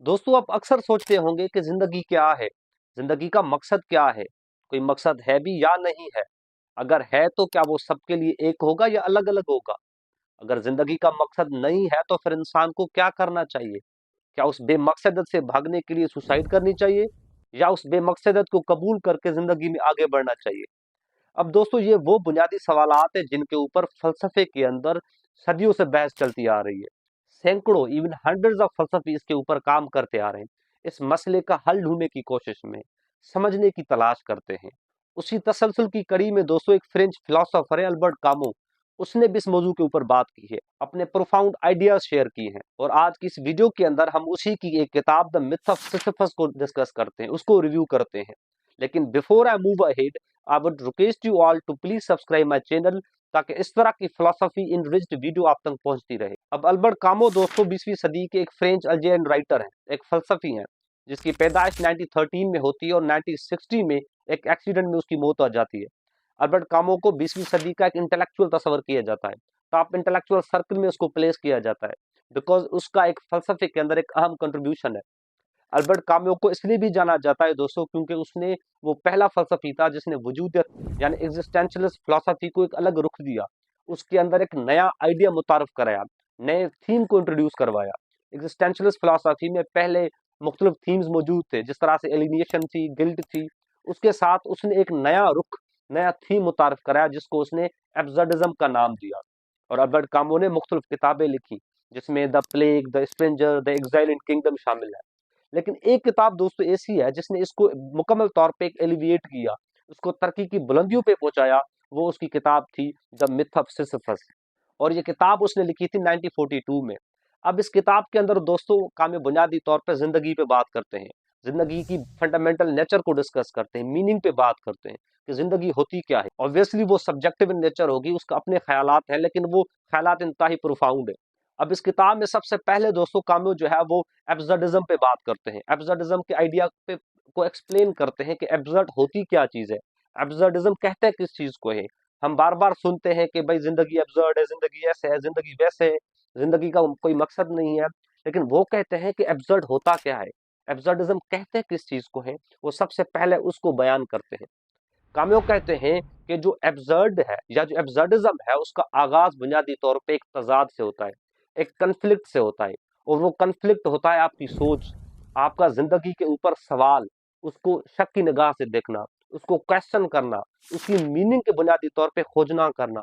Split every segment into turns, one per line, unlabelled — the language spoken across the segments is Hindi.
दोस्तों, आप अक्सर सोचते होंगे कि जिंदगी क्या है, जिंदगी का मकसद क्या है, कोई मकसद है भी या नहीं है। अगर है तो क्या वो सबके लिए एक होगा या अलग अलग होगा। अगर जिंदगी का मकसद नहीं है तो फिर इंसान को क्या करना चाहिए। क्या उस बेमकसद से भागने के लिए सुसाइड करनी चाहिए या उस बेमकसद को कबूल करके जिंदगी में आगे बढ़ना चाहिए। अब दोस्तों, ये वो बुनियादी सवालात है जिनके ऊपर फलसफे के अंदर सदियों से बहस चलती आ रही है। सैकड़ों, इवन हंड्रेड्स ऑफ फलसफी इसके ऊपर काम करते आ रहे हैं। इस मसले का हल ढूंढने की कोशिश में, समझने की तलाश करते हैं। उसी तसलसल की कड़ी में दोस्तों एक फ्रेंच फिलोसोफर है, अल्बर्ट कामू। उसने भी इस मौजू के ऊपर बात की है, अपने प्रोफाउंड आइडियाज शेयर किए हैं। और आज की इस वीडियो के अंदर हम उसी की एक किताब द मिथ ऑफ सिसिफस को डिस्कस करते हैं, उसको रिव्यू करते हैं। लेकिन before I move ahead, I would request you all to please subscribe my channel ताकि इस तरह की फिलोसफी इनरिच्ड वीडियो आप तक पहुंचती रहे। अब अल्बर्ट कामो दोस्तों 20वीं सदी के एक फ्रेंच अल्जेरियन राइटर हैं, एक फलसफी हैं, जिसकी पैदाइश 1913 में होती है और 1960 में एक एक्सीडेंट में उसकी मौत आ जाती है। अल्बर्ट कामो को 20वीं सदी का एक इंटेलेक्चुअल तस्वर किया जाता है, टॉप इंटेलेक्चुअल सर्कल में उसको प्लेस किया जाता है, बिकॉज उसका एक फलसफे के अंदर एक अहम कंट्रीब्यूशन है। अल्बर्ट काम्यो को इसलिए भी जाना जाता है दोस्तों क्योंकि उसने वो पहला फलसफी था जिसने वजूदियत यानी एग्जिस्टेंशियलिस्ट फिलोसफी को एक अलग रुख दिया। उसके अंदर एक नया आइडिया मुतारफ कराया, नए थीम को इंट्रोड्यूस करवाया। एग्जिस्टेंशियलिस्ट फिलोसफी में पहले मुख्तलिफ थीम्स मौजूद थे, जिस तरह से एलिनिएशन थी, गिल्ट थी। उसके साथ उसने एक नया रुख, नया थीम मुतारफ कराया जिसको उसने एब्सर्डिज्म का नाम दिया। और अल्बर्ट कामो ने मुख्तलिफ किताबें लिखी, जिसमें the plague, the stranger, the exile in kingdom शामिल है। लेकिन एक किताब दोस्तों ऐसी है जिसने इसको मुकम्मल तौर पे एक एलिविएट किया, उसको तरक्की की बुलंदियों पे पहुंचाया। वो उसकी किताब थी द मिथ ऑफ सिसिफस, और ये किताब उसने लिखी थी 1942 में। अब इस किताब के अंदर दोस्तों काम्य बुनियादी तौर पे जिंदगी पे बात करते हैं, जिंदगी की फंडामेंटल नेचर को डिस्कस करते हैं, मीनिंग पे बात करते हैं कि जिंदगी होती क्या है। ऑब्वियसली वो सब्जेक्टिव इन नेचर होगी, उसका अपने ख्यालात हैं, लेकिन वो ख्यालात इंतहाई प्रोफाउंड है। अब इस किताब में सबसे पहले दोस्तों काम्यो जो है वो एब्सर्डिज्म पे बात करते हैं, एब्सर्डिज्म के आइडिया पे को एक्सप्लेन करते हैं कि एब्सर्ड होती क्या चीज है, एब्सर्डिज्म कहते हैं किस चीज को है। हम बार बार सुनते हैं कि भाई जिंदगी एब्सर्ड है, जिंदगी ऐसे है, जिंदगी वैसे है, जिंदगी का कोई मकसद नहीं है। लेकिन वो कहते हैं कि एब्सर्ड होता क्या है, एब्सर्डिज्म कहते हैं किस चीज को है, वो सबसे पहले उसको बयान करते हैं। काम्यो कहते हैं कि जो एब्सर्ड है या जो एब्सर्डिज्म है उसका आगाज बुनियादी तौर पे एक तजाद से होता है, एक कन्फ्लिक्ट से होता है। और वो कन्फ्लिक्ट होता है आपकी सोच, आपका जिंदगी के ऊपर सवाल, उसको शक की निगाह से देखना, उसको क्वेश्चन करना, उसकी मीनिंग के बुनियादी तौर पे खोजना करना,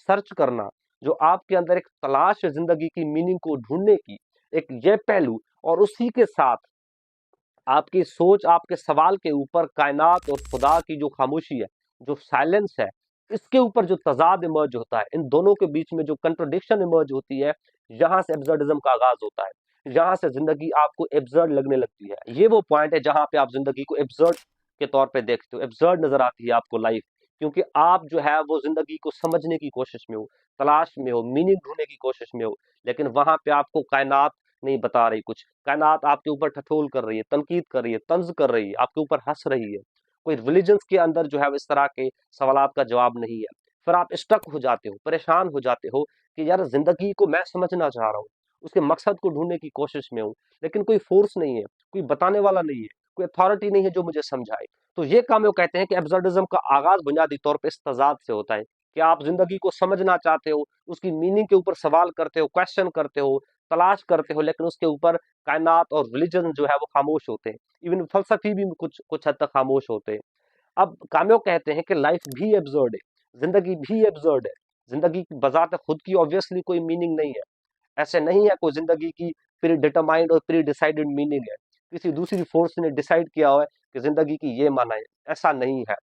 सर्च करना। जो आपके अंदर एक तलाश है जिंदगी की मीनिंग को ढूंढने की, एक ये पहलू। और उसी के साथ आपकी सोच, आपके सवाल के ऊपर कायनात और खुदा की जो खामोशी है, जो साइलेंस है, इसके ऊपर जो तजाद इमर्ज होता है, इन दोनों के बीच में जो कंट्रोडिक्शन इमर्ज होती है, यहां से एब्सर्डिज्म का आगाज होता है। यहां से जिंदगी आपको एब्सर्ड लगने लगती है। ये वो पॉइंट है जहां पे आप जिंदगी को एब्सर्ड के तौर पे देखते हो, एब्सर्ड नजर आती है आपको लाइफ। क्योंकि आप जो है वो जिंदगी को समझने की कोशिश में हो, तलाश में हो, मीनिंग ढूंढने की कोशिश में हो। लेकिन वहां पे आपको कायनात नहीं बता रही कुछ, कायनात आपके ऊपर ठठोल कर रही है, तनकीद कर रही है, तंज कर रही है, आपके ऊपर हंस रही है। कोई रिलीजन्स के अंदर जो है इस तरह के सवालात का जवाब नहीं है। फिर आप स्टक हो जाते हो, परेशान हो जाते हो कि यार जिंदगी को मैं समझना चाह रहा हूँ, उसके मकसद को ढूंढने की कोशिश में हूँ, लेकिन कोई फोर्स नहीं है, कोई बताने वाला नहीं है, कोई अथॉरिटी नहीं है जो मुझे समझाए। तो ये काम वो कहते हैं कि एब्सर्डिज्म का आगाज बुनियादी तौर पर इस तजाद से होता है कि आप जिंदगी को समझना चाहते हो, उसकी मीनिंग के ऊपर सवाल करते हो, क्वेश्चन करते हो, तलाश करते हो, लेकिन उसके ऊपर कायनात और रिलीजन जो है वो खामोश होते हैं। इवन फलसफी भी कुछ कुछ हद तक खामोश होते हैं। अब काम्यो कहते हैं कि लाइफ भी एब्सर्ड है, जिंदगी भी एब्सर्ड है। जिंदगी की बजाते खुद की ऑब्वियसली कोई मीनिंग नहीं है। ऐसे नहीं है कोई जिंदगी की प्री डिटरमाइंड और प्री डिसाइडेड मीनिंग है, किसी दूसरी फोर्स ने डिसाइड किया हुआ है कि जिंदगी की ये माना है। ऐसा नहीं है,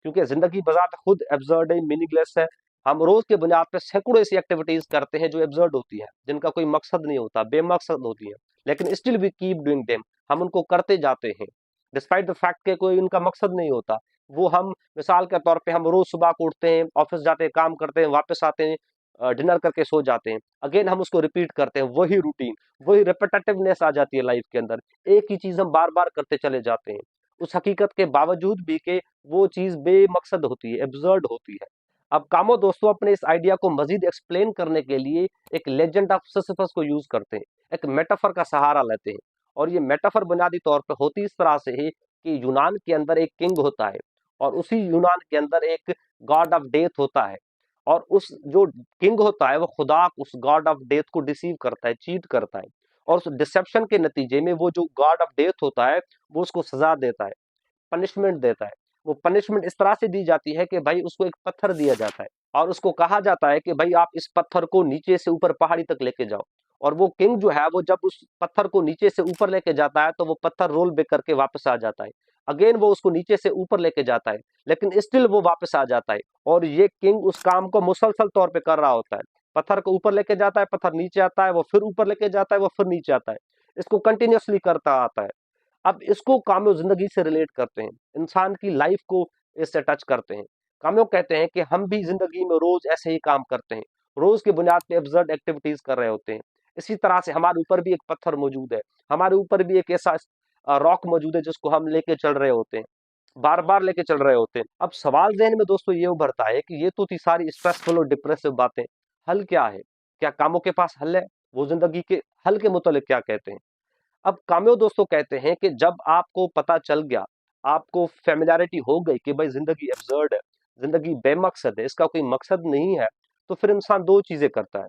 क्योंकि जिंदगी बजाते खुद एब्सर्ड है, मीनिंगलेस है। हम रोज के बुनियाद पे सैकड़ों ऐसी एक्टिविटीज करते हैं जो एब्सर्ड होती है, जिनका कोई मकसद नहीं होता, बेमकसद होती है, लेकिन still we keep doing them. हम उनको करते जाते हैं डिस्पाइट द फैक्ट के कोई उनका मकसद नहीं होता। वो हम मिसाल के तौर पे हम रोज सुबह को उठते हैं, ऑफिस जाते हैं, काम करते हैं, वापस आते हैं, डिनर करके सो जाते हैं। अगेन हम उसको रिपीट करते हैं, वही रूटीन, वही रिपीटेटिवनेस आ जाती है लाइफ के अंदर। एक ही चीज हम बार बार करते चले जाते हैं, उस हकीकत के बावजूद भी कि वो चीज बेमकसद होती है, एब्सर्ड होती है। अब कामो दोस्तों अपने इस आइडिया को मजीद एक्सप्लेन करने के लिए एक लेजेंड ऑफ सिसिफस को यूज करते हैं, एक मेटाफर का सहारा लेते हैं। और ये मेटाफर बुनियादी तौर पे होती इस तरह से है कि यूनान के अंदर एक किंग होता है और उसी यूनान के अंदर एक गॉड ऑफ डेथ होता है, और उस जो किंग होता है वो खुदा उस गॉड ऑफ डेथ को डिसीव करता है, चीट करता है, और उस डिसेप्शन के नतीजे में वो जो गॉड ऑफ डेथ होता है वो उसको सजा देता है, पनिशमेंट देता है। वो पनिशमेंट इस तरह से दी जाती है कि भाई उसको एक पत्थर दिया जाता है और उसको कहा जाता है कि भाई आप इस पत्थर को नीचे से ऊपर पहाड़ी तक लेके जाओ, और वो किंग जो है वो जब उस पत्थर को नीचे से ऊपर लेके जाता है तो वो पत्थर रोल बैक करके वापस आ जाता है। अगेन वो उसको नीचे से ऊपर लेके जाता है, लेकिन स्टिल वो वापस आ जाता है, और ये किंग उस काम को मुसलसल तौर पे कर रहा होता है। पत्थर को ऊपर लेके जाता है, पत्थर नीचे आता है, वो फिर ऊपर लेके जाता है, वो फिर नीचे आता है, इसको कंटिन्यूअसली करता आता है। अब इसको कामयाब जिंदगी से रिलेट करते हैं, इंसान की लाइफ को इससे टच करते हैं। कामयाब कहते हैं कि हम भी जिंदगी में रोज ऐसे ही काम करते हैं, रोज की बुनियाद पे एब्सर्ड एक्टिविटीज कर रहे होते हैं। इसी तरह से हमारे ऊपर भी एक पत्थर मौजूद है, हमारे ऊपर भी एक ऐसा रॉक मौजूद है जिसको हम लेके चल रहे होते हैं, बार बार लेके चल रहे होते हैं। अब सवाल जहन में दोस्तों ये उभरता है कि ये तो थी सारी स्ट्रेसफुल और डिप्रेसिव बातें, हल क्या है? क्या कामों के पास हल है? वो जिंदगी के हल के मुतालिक क्या कहते हैं? अब कामयाब दोस्तों कहते हैं कि जब आपको पता चल गया, आपको फेमिलियरिटी हो गई कि भाई जिंदगी एब्सर्ड है, जिंदगी बेमकसद है, इसका कोई मकसद नहीं है, तो फिर इंसान दो चीजें करता है।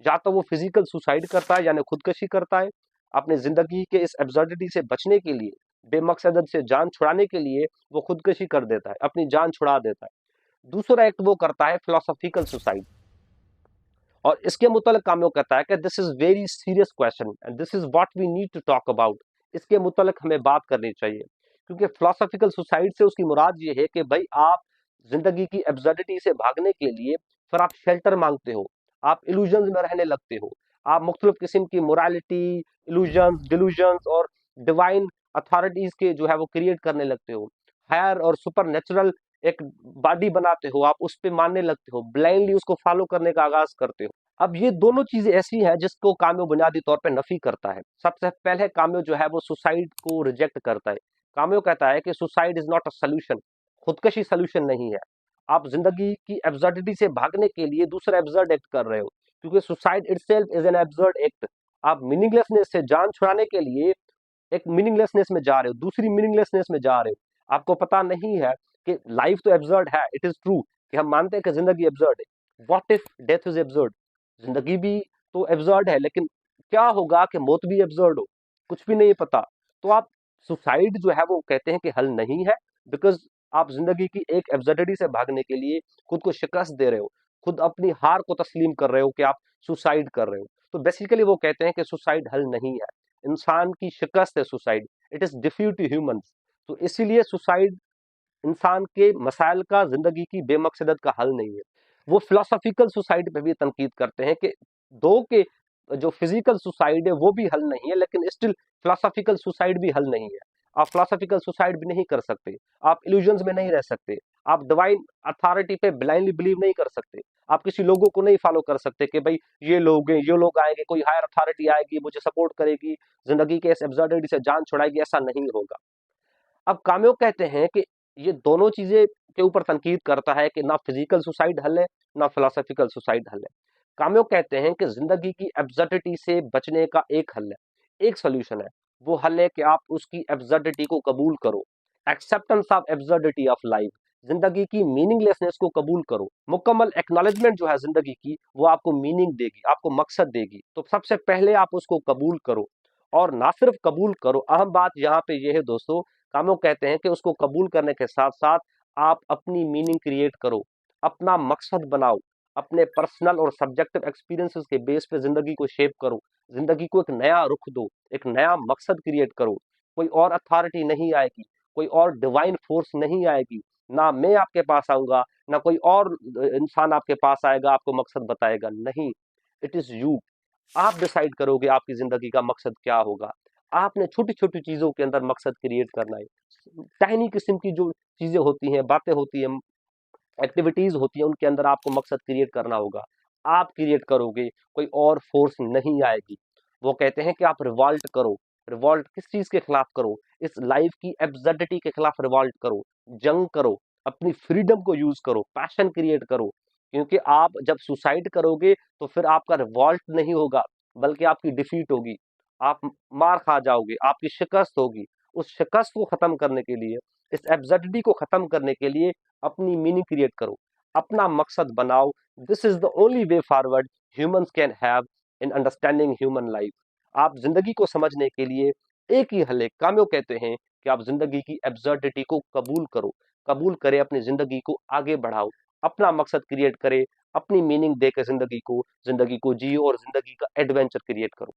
या तो वो फिजिकल सुसाइड करता है यानी खुदकशी करता है, अपनी जिंदगी के इस एब्सर्डिटी से बचने के लिए, बेमकसद से जान छुड़ाने के लिए वो खुदकशी कर देता है, अपनी जान छुड़ा देता है। दूसरा एक्ट वो करता है फिलोसॉफिकल सुसाइड, और इसके मुतालिक कामों कहता है कि this is very serious question and this is what we need to talk about. इसके मुतालिक हमें बात करनी चाहिए, क्योंकि फिलोसॉफिकल सुसाइड से उसकी मुराद ये है कि भाई आप जिंदगी की एब्सर्डिटी से भागने के लिए फिर आप शेल्टर मांगते हो, आप इल्यूजन्स में रहने लगते हो, आप मुख्तलिफ किस्म की मोरालिटी, इल्यूजन्स, डिल्यूजन्स और डिवाइन अथॉरिटीज के जो है वो क्रिएट करने लगते हो, हायर और सुपर नेचुरल एक बॉडी बनाते हो, आप उस पे मानने लगते हो, ब्लाइंडली उसको फॉलो करने का आगाज करते हो। अब ये दोनों चीजें ऐसी हैं जिसको काम्यो बुनियादी तौर पे नफी करता है। सबसे पहले काम्यो जो है वो सुसाइड को रिजेक्ट करता है। काम्यो कहता है कि suicide is not a solution, खुदकशी सोल्यूशन नहीं है। आप जिंदगी की एब्सर्डिटी से भागने के लिए दूसरा एब्सर्ड एक्ट कर रहे हो, क्योंकि suicide itself is an absurd act. आप मीनिंगलेसनेस से जान छुड़ाने के लिए एक मीनिंगलेसनेस में जा रहे हो, दूसरी मीनिंगलेसनेस में जा रहे हो। आपको पता नहीं है कि लाइफ तो एब्सर्ड है, इट इज ट्रू कि हम मानते हैं कि जिंदगी एब्सर्ड है। What if death is absurd? जिंदगी भी तो एब्सर्ड है, लेकिन क्या होगा कि मौत भी एब्सर्ड हो? कुछ भी नहीं पता। तो आप सुसाइड जो है वो कहते हैं कि हल नहीं है, बिकॉज आप जिंदगी की एक एब्सर्डिटी से भागने के लिए खुद को शिकस्त दे रहे हो, खुद अपनी हार को तस्लीम कर रहे हो कि आप सुसाइड कर रहे हो। तो बेसिकली वो कहते हैं कि सुसाइड हल नहीं है, इंसान की शिकस्त है suicide, it is defeat to humans. तो इसीलिए सुसाइड इंसान के मसाइल का, जिंदगी की बेमकसदत का हल नहीं है। वो फिलोसॉफिकल सुसाइड पे भी तनकीद करते हैं कि दो के जो फिजिकल सुसाइड है वो भी हल नहीं है, लेकिन स्टिल फिलोसॉफिकल सुसाइड भी हल नहीं है। आप फिलोसॉफिकल सुसाइड भी नहीं कर सकते, आप इल्यूजन्स में नहीं रह सकते, आप डिवाइन अथॉरिटी पे ब्लाइंडली बिलीव नहीं कर सकते, आप किसी लोगों को नहीं फॉलो कर सकते कि भाई ये लोग हैं, ये लोग आएंगे, कोई हायर अथॉरिटी आएगी मुझे सपोर्ट करेगी, जिंदगी के इस एब्सर्डिटी से जान छुड़ाएगी, ऐसा नहीं होगा। अब काम्यो कहते हैं कि ये दोनों चीजें के ऊपर तनकीद करता है कि ना फिजिकल सुसाइड हल है, ना फिलोसॉफिकल सुसाइड हल है। काम्यो कहते हैं कि जिंदगी की एब्सर्डिटी से बचने का एक हल है, एक सोल्यूशन है। वो हल है कि आप उसकी एब्सर्डिटी को कबूल करो, acceptance of absurdity of life, जिंदगी की मीनिंगलेसनेस को कबूल करो। मुकम्मल एक्नॉलेजमेंट जो है जिंदगी की, वो आपको मीनिंग देगी, आपको मकसद देगी। तो सबसे पहले आप उसको कबूल करो, और ना सिर्फ कबूल करो, अहम बात यहाँ पे ये है दोस्तों, कामों कहते हैं कि उसको कबूल करने के साथ साथ आप अपनी मीनिंग क्रिएट करो, अपना मकसद बनाओ, अपने पर्सनल और सब्जेक्टिव एक्सपीरियंसेस के बेस पे जिंदगी को शेप करो, जिंदगी को एक नया रुख दो, एक नया मकसद क्रिएट करो। कोई और अथॉरिटी नहीं आएगी, कोई और डिवाइन फोर्स नहीं आएगी, ना मैं आपके पास आऊंगा, ना कोई और इंसान आपके पास आएगा आपको मकसद बताएगा, नहीं। It is you. आप डिसाइड करोगे आपकी जिंदगी का मकसद क्या होगा। आपने छोटी छोटी चीजों के अंदर मकसद क्रिएट करना है, टाइनी किस्म की जो चीजें होती हैं, बातें होती हैं, एक्टिविटीज होती हैं, उनके अंदर आपको मकसद क्रिएट करना होगा। आप क्रिएट करोगे, कोई और फोर्स नहीं आएगी। वो कहते हैं कि आप रिवॉल्ट करो। रिवॉल्ट किस चीज के खिलाफ करो? इस लाइफ की एब्सर्डिटी के खिलाफ रिवॉल्ट करो, जंग करो, अपनी फ्रीडम को यूज करो, पैशन क्रिएट करो। क्योंकि आप जब सुसाइड करोगे तो फिर आपका रिवॉल्ट नहीं होगा, बल्कि आपकी डिफीट होगी। आप मार खा जाओगे, आपकी शिकस्त होगी। उस शिकस्त को खत्म करने के लिए, इस एब्सर्डिटी को खत्म करने के लिए अपनी मीनिंग क्रिएट करो, अपना मकसद बनाओ। This is the only way forward humans can have in understanding human life. आप जिंदगी को समझने के लिए एक ही हल है, काम्यो कहते हैं कि आप जिंदगी की एब्सर्डिटी को कबूल करो, कबूल करें, अपनी जिंदगी को आगे बढ़ाओ, अपना मकसद क्रिएट करें, अपनी मीनिंग देकर जिंदगी को जियो और जिंदगी का एडवेंचर क्रिएट करो।